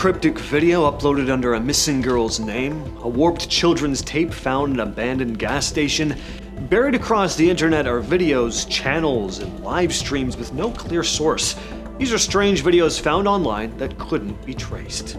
cryptic video uploaded under a missing girl's name, a warped children's tape found in an abandoned gas station. Buried across the internet are videos, channels, and live streams with no clear source. These are strange videos found online that couldn't be traced.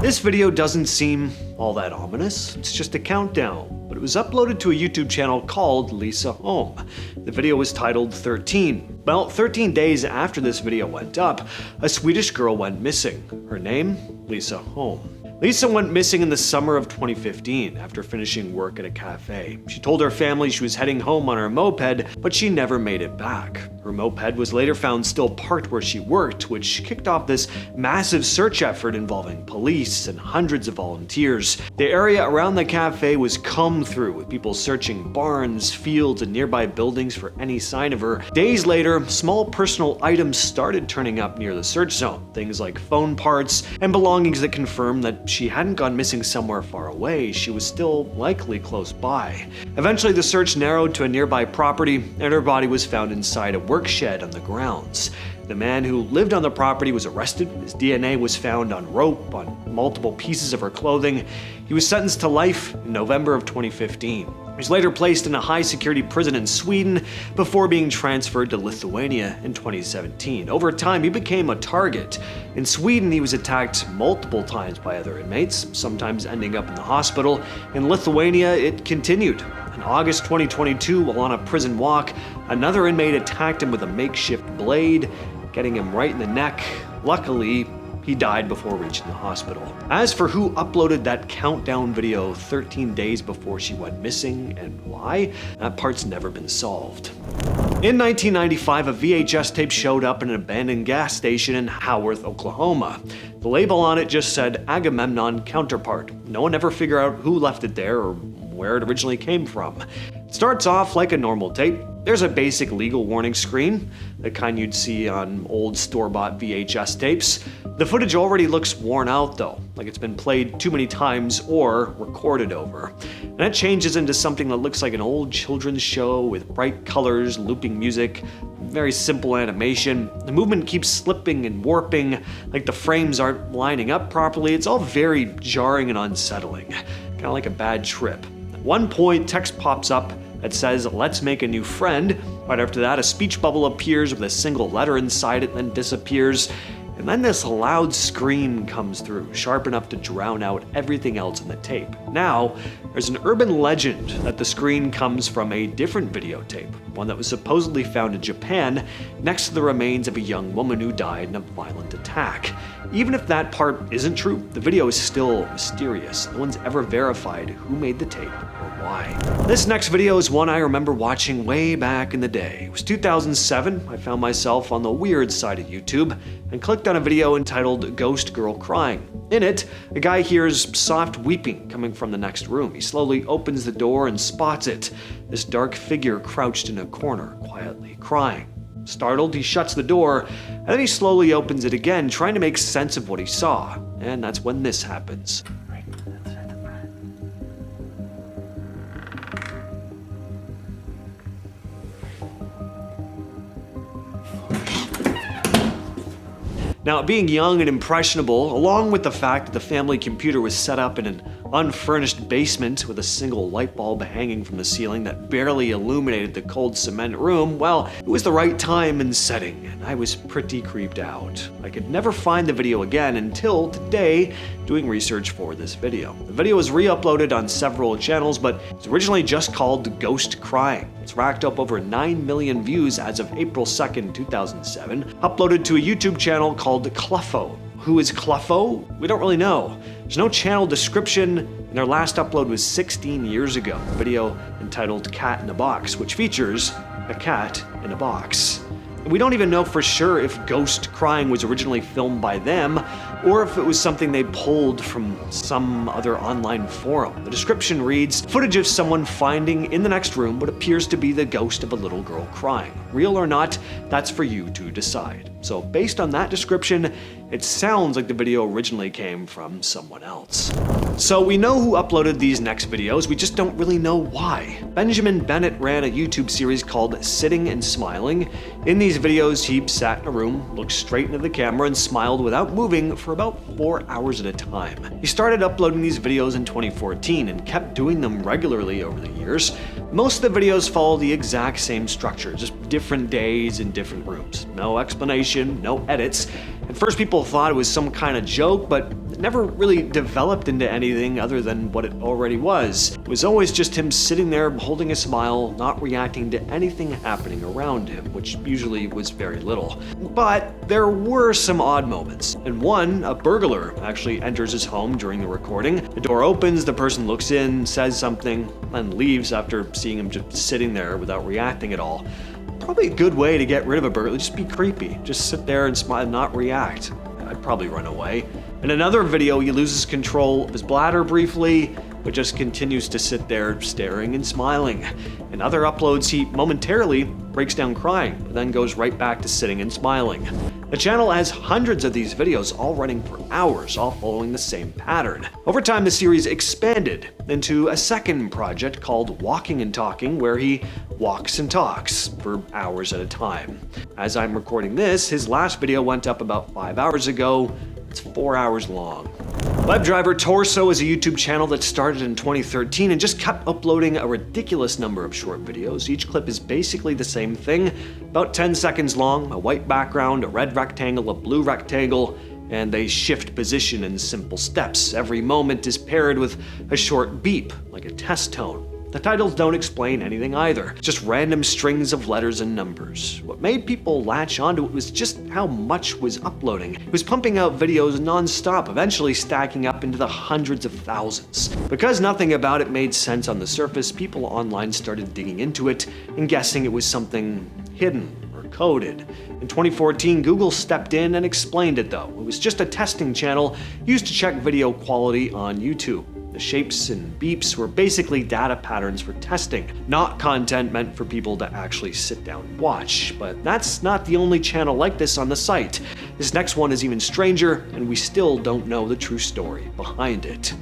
This video doesn't seem all that ominous, it's just a countdown, but it was uploaded to a YouTube channel called Lisa Home. The video was titled 13. Well, 13 days after this video went up, a Swedish girl went missing. Her name? Lisa Home. Lisa went missing in the summer of 2015 after finishing work at a cafe. She told her family she was heading home on her moped, but she never made it back. Her moped was later found still parked where she worked, which kicked off this massive search effort involving police and hundreds of volunteers. The area around the cafe was combed through, with people searching barns, fields, and nearby buildings for any sign of her. Days later, small personal items started turning up near the search zone, things like phone parts and belongings that confirmed that she hadn't gone missing somewhere far away, she was still likely close by. Eventually, the search narrowed to a nearby property, and her body was found inside a work shed on the grounds. The man who lived on the property was arrested. His DNA was found on rope, on multiple pieces of her clothing. He was sentenced to life in November of 2015. He was later placed in a high-security prison in Sweden before being transferred to Lithuania in 2017. Over time, he became a target. In Sweden, he was attacked multiple times by other inmates, sometimes ending up in the hospital. In Lithuania, it continued. In August 2022, while on a prison walk, another inmate attacked him with a makeshift blade, getting him right in the neck. Luckily, he died before reaching the hospital. As for who uploaded that countdown video 13 days before she went missing and why, that part's never been solved. In 1995, a VHS tape showed up in an abandoned gas station in Haworth, Oklahoma. The label on it just said Agamemnon Counterpart. No one ever figured out who left it there or where it originally came from. It starts off like a normal tape. There's a basic legal warning screen, the kind you'd see on old store-bought VHS tapes. The footage already looks worn out though, like it's been played too many times or recorded over. And it changes into something that looks like an old children's show with bright colors, looping music, very simple animation. The movement keeps slipping and warping, like the frames aren't lining up properly. It's all very jarring and unsettling, kind of like a bad trip. At one point, text pops up that says, "Let's make a new friend." Right after that, a speech bubble appears with a single letter inside it, then disappears. And then this loud scream comes through, sharp enough to drown out everything else in the tape. Now, there's an urban legend that the screen comes from a different videotape, one that was supposedly found in Japan next to the remains of a young woman who died in a violent attack. Even if that part isn't true, the video is still mysterious. No one's ever verified who made the tape or why. This next video is one I remember watching way back in the day. It was 2007. I found myself on the weird side of YouTube and clicked on a video entitled Ghost Girl Crying. In it, a guy hears soft weeping coming from the next room. He slowly opens the door and spots it, this dark figure crouched in a corner, quietly crying. Startled, he shuts the door, and then he slowly opens it again, trying to make sense of what he saw. And that's when this happens. Now, being young and impressionable, along with the fact that the family computer was set up in an unfurnished basement with a single light bulb hanging from the ceiling that barely illuminated the cold cement room, well, it was the right time and setting, and I was pretty creeped out. I could never find the video again until today, doing research for this video. The video was re-uploaded on several channels, but it's originally just called Ghost Crying. It's racked up over 9 million views as of April 2nd, 2007, uploaded to a YouTube channel called Cluffo. Who is Cluffo? We don't really know. There's no channel description, and their last upload was 16 years ago, a video entitled Cat in a Box, which features a cat in a box. We don't even know for sure if Ghost Crying was originally filmed by them, or if it was something they pulled from some other online forum. The description reads, footage of someone finding in the next room what appears to be the ghost of a little girl crying. Real or not, that's for you to decide. So based on that description, it sounds like the video originally came from someone else. So we know who uploaded these next videos, we just don't really know why. Benjamin Bennett ran a YouTube series called Sitting and Smiling. In these videos, he sat in a room, looked straight into the camera, and smiled without moving for about 4 hours at a time. He started uploading these videos in 2014 and kept doing them regularly over the years. Most of the videos follow the exact same structure, just different days in different rooms. No explanation, no edits. At first people thought it was some kind of joke, but it never really developed into anything other than what it already was. It was always just him sitting there holding a smile, not reacting to anything happening around him, which usually was very little. But there were some odd moments. In one, a burglar actually enters his home during the recording. The door opens, the person looks in, says something, and leaves after seeing him just sitting there without reacting at all. Probably a good way to get rid of a burglar, just be creepy. Just sit there and smile and not react. I'd probably run away. In another video, he loses control of his bladder briefly, but just continues to sit there staring and smiling. In other uploads, he momentarily breaks down crying, but then goes right back to sitting and smiling. The channel has hundreds of these videos, all running for hours, all following the same pattern. Over time, the series expanded into a second project called Walking and Talking, where he walks and talks for hours at a time. As I'm recording this, his last video went up about 5 hours ago. It's 4 hours long. Webdriver Torso is a YouTube channel that started in 2013 and just kept uploading a ridiculous number of short videos. Each clip is basically the same thing, about 10 seconds long, a white background, a red rectangle, a blue rectangle, and they shift position in simple steps. Every moment is paired with a short beep, like a test tone. The titles don't explain anything either, just random strings of letters and numbers. What made people latch onto it was just how much was uploading. He was pumping out videos non-stop, eventually stacking up into the hundreds of thousands. Because nothing about it made sense on the surface, people online started digging into it and guessing it was something hidden or coded. In 2014, Google stepped in and explained it though. It was just a testing channel used to check video quality on YouTube. The shapes and beeps were basically data patterns for testing, not content meant for people to actually sit down and watch. But that's not the only channel like this on the site. This next one is even stranger, and we still don't know the true story behind it.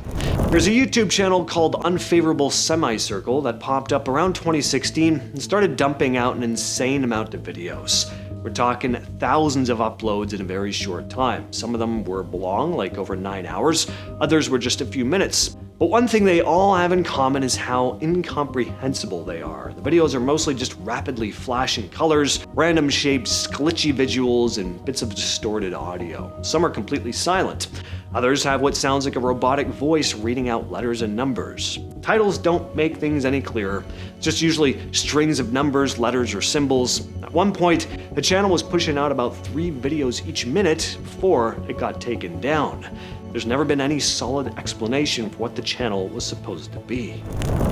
There's a YouTube channel called Unfavorable Semicircle that popped up around 2016 and started dumping out an insane amount of videos. We're talking thousands of uploads in a very short time. Some of them were long, like over 9 hours. Others were just a few minutes. But one thing they all have in common is how incomprehensible they are. The videos are mostly just rapidly flashing colors, random shapes, glitchy visuals, and bits of distorted audio. Some are completely silent. Others have what sounds like a robotic voice reading out letters and numbers. Titles don't make things any clearer. It's just usually strings of numbers, letters, or symbols. At one point, the channel was pushing out about 3 videos each minute before it got taken down. There's never been any solid explanation for what the channel was supposed to be.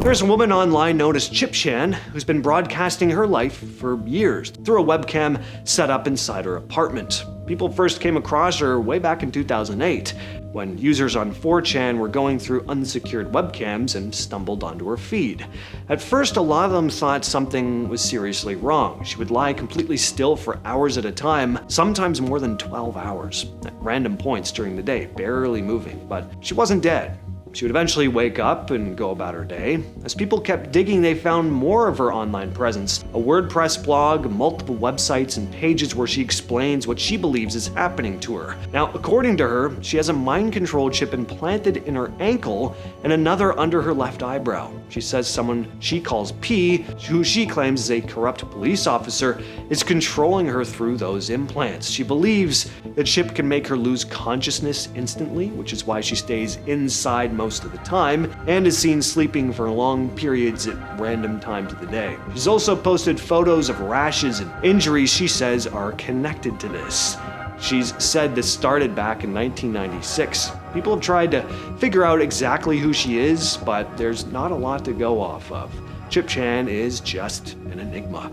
There's a woman online known as Chipchan who's been broadcasting her life for years through a webcam set up inside her apartment. People first came across her way back in 2008, when users on 4chan were going through unsecured webcams and stumbled onto her feed. At first, a lot of them thought something was seriously wrong. She would lie completely still for hours at a time, sometimes more than 12 hours, at random points during the day, barely moving, but she wasn't dead. She would eventually wake up and go about her day. As people kept digging, they found more of her online presence. A WordPress blog, multiple websites, and pages where she explains what she believes is happening to her. Now, according to her, she has a mind control chip implanted in her ankle and another under her left eyebrow. She says someone she calls P, who she claims is a corrupt police officer, is controlling her through those implants. She believes the chip can make her lose consciousness instantly, which is why she stays inside most of the time, and is seen sleeping for long periods at random times of the day. She's also posted photos of rashes and injuries she says are connected to this. She's said this started back in 1996. People have tried to figure out exactly who she is, but there's not a lot to go off of. Chipchan is just an enigma.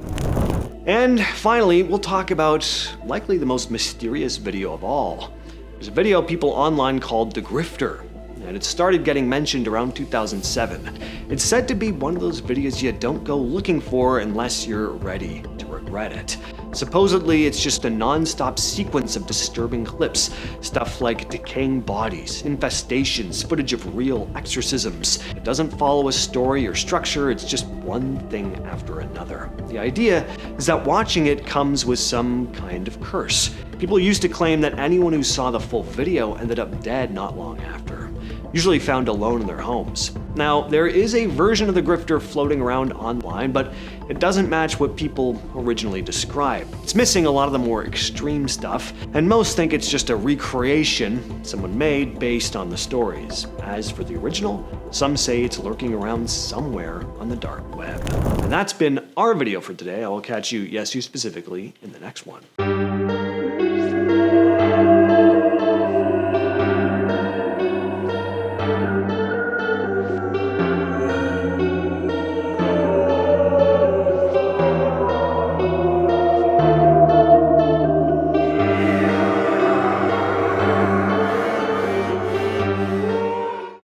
And finally, we'll talk about likely the most mysterious video of all. There's a video people online called the Grifter, and it started getting mentioned around 2007. It's said to be one of those videos you don't go looking for unless you're ready to regret it. Supposedly, it's just a non-stop sequence of disturbing clips, stuff like decaying bodies, infestations, footage of real exorcisms. It doesn't follow a story or structure, it's just one thing after another. The idea is that watching it comes with some kind of curse. People used to claim that anyone who saw the full video ended up dead not long after, usually found alone in their homes. Now, there is a version of the Grifter floating around online, but it doesn't match what people originally described. It's missing a lot of the more extreme stuff, and most think it's just a recreation someone made based on the stories. As for the original, some say it's lurking around somewhere on the dark web. And that's been our video for today. I will catch you, yes, you specifically, in the next one.